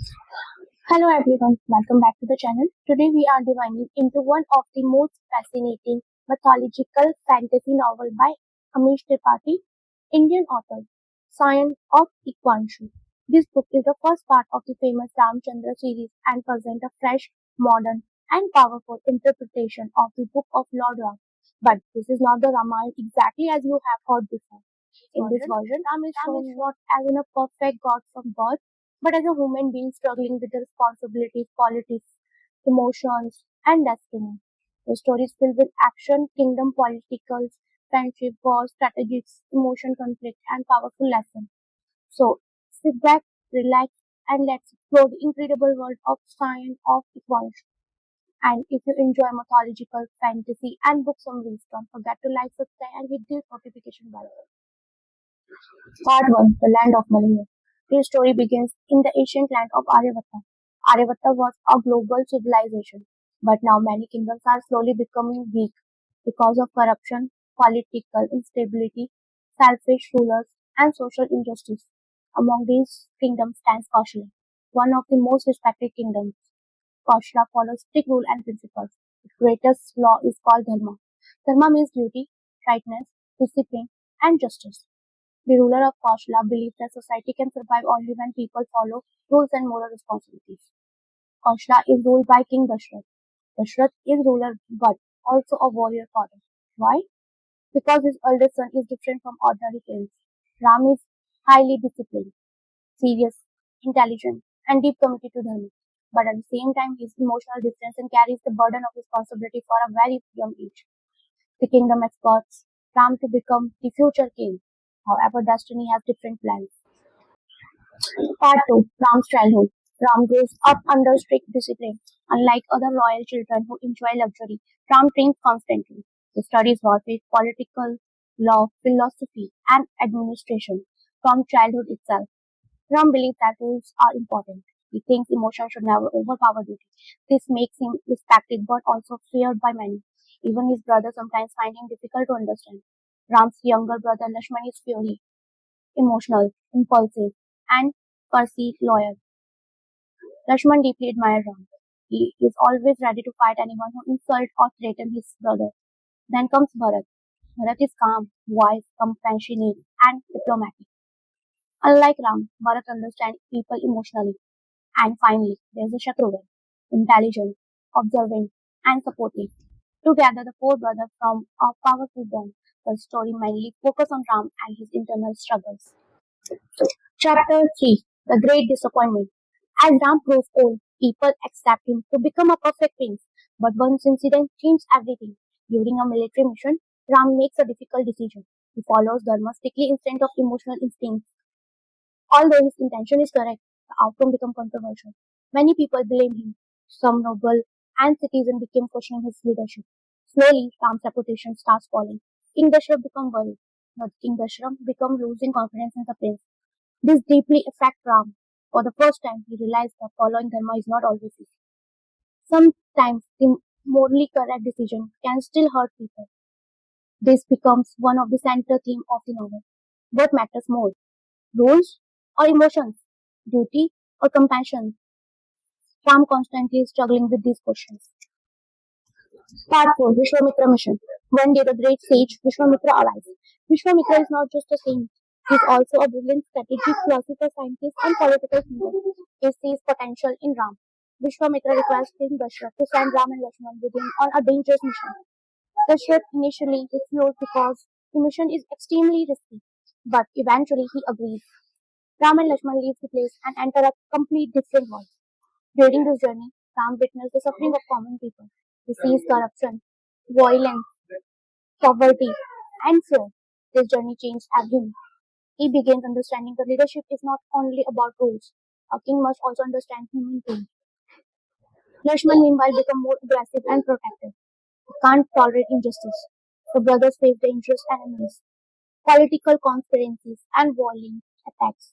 Hello everyone, welcome back to the channel. Today we are diving into one of the most fascinating mythological fantasy novel by Amish Tripathi, Indian author, Scion of Ikwanshu. This book is the first part of the famous Ramchandra series and presents a fresh, modern, and powerful interpretation of the book of Lord Ram. But this is not the Ramayana exactly as you have heard before. In this version, Ram is shown not as in a perfect god from birth, but as a human being struggling with the responsibilities, politics, emotions, and destiny. The story is filled with action, kingdom politicals, friendship, wars, strategies, emotion, conflict, and powerful lessons. So sit back, relax, and let's explore the incredible world of science of evolution. And if you enjoy mythological fantasy and book summaries, don't forget to like, subscribe, and hit the notification bell. Part 1, The Land of Malaysia. This story begins in the ancient land of Aryavata. Aryavata was a global civilization, but now many kingdoms are slowly becoming weak because of corruption, political instability, selfish rulers, and social injustice. Among these kingdoms stands Kaushala, one of the most respected kingdoms. Kaushala follows strict rule and principles. Its greatest law is called Dharma. Dharma means duty, rightness, discipline, and justice. The ruler of Kaushala believed that society can survive only when people follow rules and moral responsibilities. Kaushala is ruled by King Dashrath. Dashrath is ruler but also a warrior father. Why? Because his eldest son is different from ordinary parents. Ram is highly disciplined, serious, intelligent, and deep committed to Dharma. But at the same time, he is emotional distant and carries the burden of responsibility for a very young age. The kingdom expects Ram to become the future king. However, destiny has different plans. Part 2, Ram's childhood. Ram grows up under strict discipline. Unlike other royal children who enjoy luxury, Ram trains constantly. He studies warfare, political, law, philosophy, and administration from childhood itself. Ram believes that rules are important. He thinks emotion should never overpower duty. This makes him respected but also feared by many. Even his brothers sometimes find him difficult to understand. Ram's younger brother Lakshman is fiery, emotional, impulsive, and perceived loyal. Lakshman deeply admired Ram. He is always ready to fight anyone who insults or threatens his brother. Then comes Bharat. Bharat is calm, wise, compassionate, and diplomatic. Unlike Ram, Bharat understands people emotionally. And finally, there's the Shatrughan, intelligent, observant, and supportive. Together, the four brothers form a powerful bond. The story mainly focuses on Ram and his internal struggles. Chapter 3, The Great Disappointment. As Ram grows old, people accept him to become a perfect prince. But one incident changed everything. During a military mission, Ram makes a difficult decision. He follows Dharma strictly instead of emotional instincts. Although his intention is correct, the outcome becomes controversial. Many people blame him. Some noble and citizens became questioning his leadership. Slowly, Ram's reputation starts falling. King Dashrath becomes worried. But King Dashrath becomes losing confidence in the prince. This deeply affects Ram. For the first time, he realized that following Dharma is not always easy. Sometimes the morally correct decision can still hurt people. This becomes one of the central themes of the novel. What matters more, rules or emotions, duty or compassion? Ram constantly is struggling with these questions. Part 4, Vishwamitra Mission. One day the great sage Vishwamitra arrives. Vishwamitra is not just a saint, he is also a brilliant strategic philosopher, scientist, and political thinker. He sees potential in Ram. Vishwamitra requests King Dashrath to send Ram and Lakshman with him on a dangerous mission. Dashrath initially refused because the mission is extremely risky, but eventually he agrees. Ram and Lakshman leave the place and enter a complete different world. During this journey, Ram witnessed the suffering of common people. He sees corruption, violence, poverty, and fear. This journey changed him. He begins understanding that leadership is not only about rules. A king must also understand human beings. Lakshman meanwhile become more aggressive and protective. He can't tolerate injustice. The brothers face dangerous enemies, political conspiracies, and violent attacks.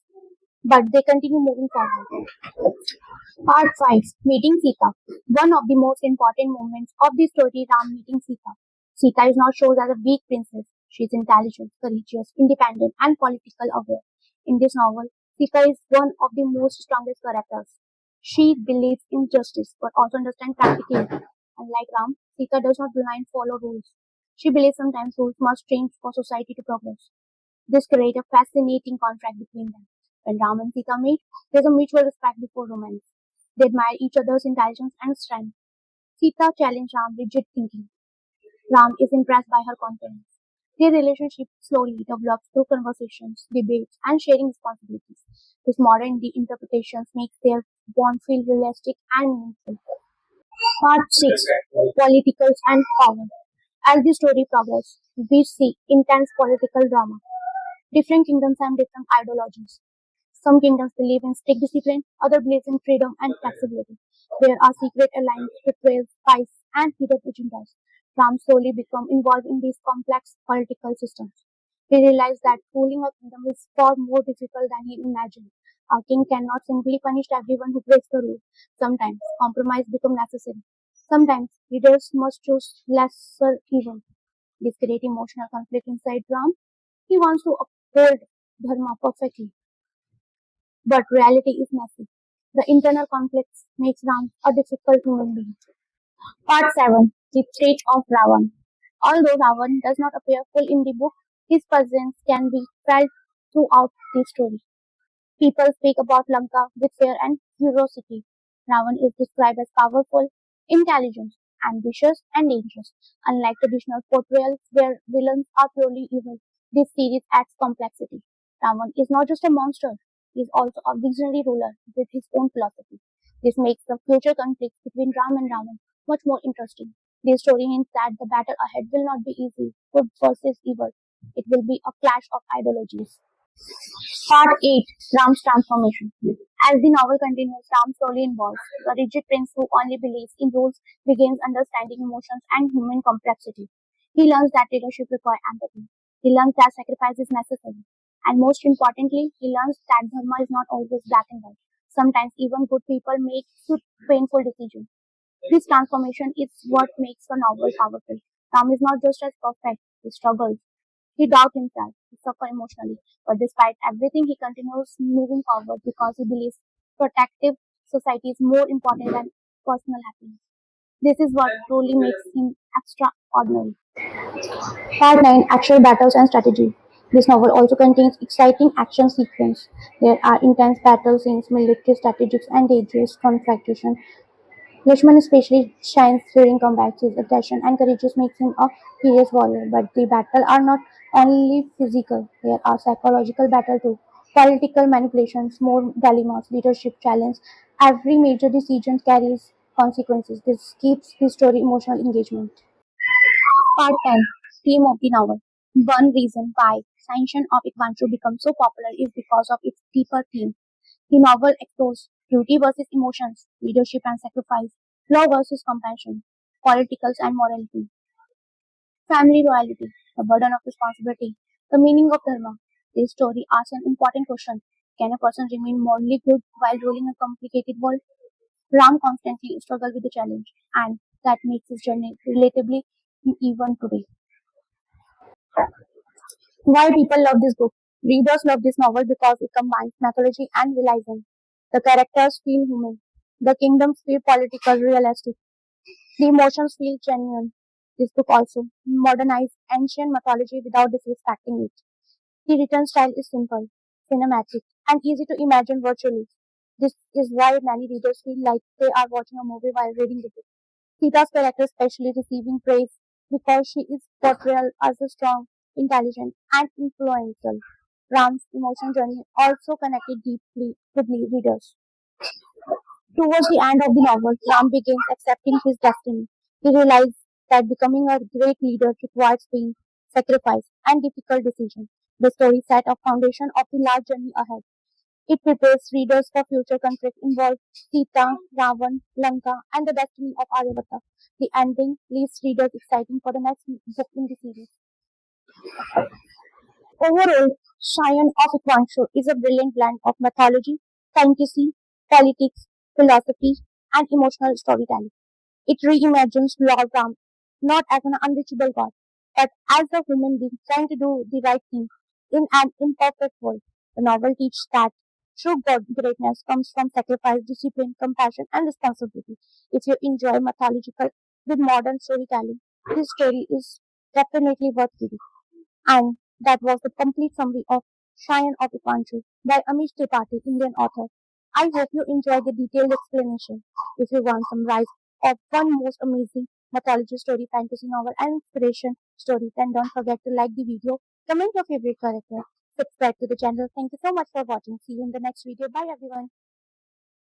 But they continue moving forward. Part 5, Meeting Sita. One of the most important moments of the story, Ram meeting Sita. Sita is not shown as a weak princess. She is intelligent, courageous, independent, and political aware. In this novel, Sita is one of the most strongest characters. She believes in justice but also understands practicality. Unlike Ram, Sita does not blindly follow rules. She believes sometimes rules must change for society to progress. This creates a fascinating contrast between them. When Ram and Sita meet, there is a mutual respect before romance. They admire each other's intelligence and strength. Sita challenges Ram's rigid thinking. Ram is impressed by her confidence. Their relationship slowly develops through conversations, debates, and sharing responsibilities. This modern interpretations makes their bond feel realistic and meaningful. Part 6. Politicals and Power. As the story progresses, we see intense political drama. Different kingdoms have different ideologies. Some kingdoms believe in strict discipline, others believe in freedom and flexibility. There are secret alliances, betrayals, spies, and hidden agendas. Ram slowly become involved in these complex political systems. He realized that ruling a kingdom is far more difficult than he imagined. A king cannot simply punish everyone who breaks the rules. Sometimes compromise becomes necessary. Sometimes leaders must choose lesser evil. This creates emotional conflict inside Ram. He wants to uphold dharma perfectly, but reality is messy. The internal conflicts makes Ram a difficult human being. Part 7. The Fate of Ravan. Although Ravan does not appear full in the book, his presence can be felt throughout the story. People speak about Lanka with fear and curiosity. Ravan is described as powerful, intelligent, ambitious, and dangerous. Unlike traditional portrayals where villains are purely evil, this series adds complexity. Ravan is not just a monster, he is also a visionary ruler with his own philosophy. This makes the future conflict between Ram and Ravan much more interesting. This story hints that the battle ahead will not be easy, good versus evil. It will be a clash of ideologies. Part 8. Ram's Transformation. As the novel continues, Ram slowly evolves. The rigid prince who only believes in rules begins understanding emotions and human complexity. He learns that leadership requires empathy. He learns that sacrifice is necessary. And most importantly, he learns that dharma is not always black and white. Sometimes even good people make painful decisions. This transformation is what makes the novel powerful. Ram is not just as perfect, he struggles. He doubts himself, he suffers emotionally, but despite everything, he continues moving forward because he believes protective society is more important than personal happiness. This is what truly makes him extraordinary. Part 9. Actual battles and strategy. This novel also contains exciting action sequences. There are intense battle scenes, military strategies, and dangerous confrontation. Lakshman especially shines during combat. His aggression and courage makes him a fierce warrior. But the battles are not only physical, there are psychological battles too. Political manipulations, more dilemmas, leadership challenge. Every major decision carries consequences. This keeps the story emotional engagement. Part 10. Theme of the novel. One reason why Science of Ikvanshu becomes so popular is because of its deeper theme. The novel explores duty versus emotions, leadership and sacrifice, law versus compassion, politicals and morality, family loyalty, the burden of responsibility, the meaning of dharma. This story asks an important question. Can a person remain morally good while ruling a complicated world? Ram constantly struggles with the challenge, and that makes his journey relatively even today. Why people love this book? Readers love this novel because it combines mythology and realism. The characters feel human. The kingdoms feel political, realistic. The emotions feel genuine. This book also modernizes ancient mythology without disrespecting it. The written style is simple, cinematic, and easy to imagine virtually. This is why many readers feel like they are watching a movie while reading the book. Sita's character especially receiving praise because she is portrayed as a strong, intelligent, and influential. Ram's emotion journey also connected deeply with readers. Towards the end of the novel, Ram begins accepting his destiny. He realizes that becoming a great leader requires pain, sacrifice, and difficult decisions. The story set a foundation of the large journey ahead. It prepares readers for future conflicts involving Sita, Ravan, Lanka, and the destiny of Aryabhata. The ending leaves readers exciting for the next book in the series. Overall, Cheyenne of Ikwanshu is a brilliant blend of mythology, fantasy, politics, philosophy, and emotional storytelling. It reimagines Lord Ram not as an unreachable god, but as a human being trying to do the right thing in an imperfect world. The novel teaches that True greatness comes from sacrifice, discipline, compassion, and responsibility. If you enjoy mythological with modern storytelling, this story is definitely worth reading. And that was the complete summary of Cheyenne of the Country by Amish Tripathi, Indian author. I hope you enjoyed the detailed explanation. If you want some rise of one most amazing mythology story, fantasy novel, and inspiration story, then don't forget to like the video, comment your favorite character, subscribe to the channel. Thank you so much for watching. See you in the next video. Bye everyone.